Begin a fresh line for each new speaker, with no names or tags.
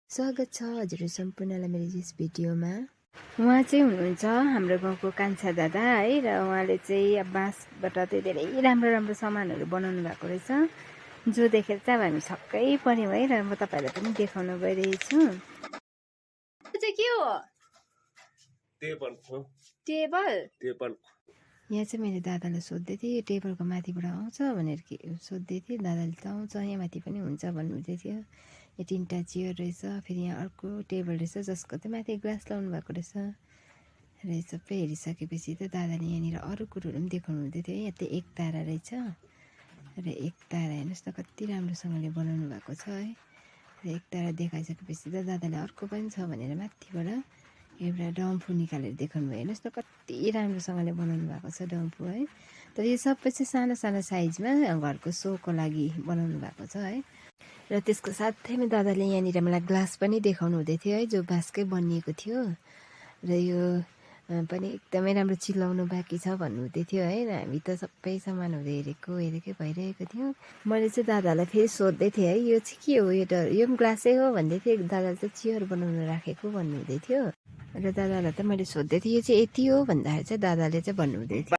स्वागत छ हजुर सम्पूर्णलाई मेरो यस भिडियोमा। उहाँ चाहिँ हुनुहुन्छ हाम्रो गाउँको कान्छा दादा है, र उहाँले चाहिँ अब बाँसबाट चाहिँ धेरै राम्रो राम्रो सामानहरू बनाउनु भएको रहेछ, जो देखेर चाहिँ अब हामी छक्कै पर्यौँ है। र म तपाईँहरूलाई पनि देखाउन गइरहेछु। यो चाहिँ के हो? टेबल। यहाँ चाहिँ मैले दादालाई सोध्दै थिएँ, यो टेबलको माथिबाट आउँछ भनेर सोध्दै थिएँ। दादाले त आउँछ, यहाँ माथि पनि हुन्छ भन्नुहुँदै थियो। यो 3टा चेयर रहेछ, फेरि यहाँ अर्को टेबल रहेछ जसको चाहिँ माथि ग्लास लाउनु भएको रहेछ। र यो सबै हेरिसकेपछि त दादाले यहाँनिर अरू कुरोहरू पनि देखाउनु हुँदै थियो। यहाँ त एक तारा रहेछ, र एक तारा हेर्नुहोस् न कति राम्रोसँगले बनाउनु भएको छ है। र एक तारा देखाइसकेपछि त दादाले अर्को पनि छ भनेर माथिबाट एउटा डम्फु निकालेर देखाउनु भयो। हेर्नुहोस् न कति राम्रोसँगले बनाउनु भएको छ डम्फु है। तर यो सबै चाहिँ सानो सानो साइजमा घरको सोको लागि बनाउनु भएको छ है। र त्यसको साथैमा दादाले यहाँनिर मलाई ग्लास पनि देखाउनु हुँदै थियो है, जो बाँसकै बनिएको थियो। र यो पनि एकदमै राम्रो चिलाउनु बाँकी छ भन्नुहुँदै थियो है। र हामी त सबै सामानहरू हेरेकै भइरहेको थियौँ। मैले चाहिँ दादालाई फेरि सोध्दै थिएँ है, यो चाहिँ के हो, यो पनि ग्लासै हो भन्दै थिएँ। दादाले चाहिँ चियर बनाउनु राखेको भन्नुहुँदै थियो। र दादालाई त मैले सोध्दै थिएँ, यो चाहिँ यति हो भन्दाखेरि चाहिँ दादाले चाहिँ भन्नुहुँदै थियो,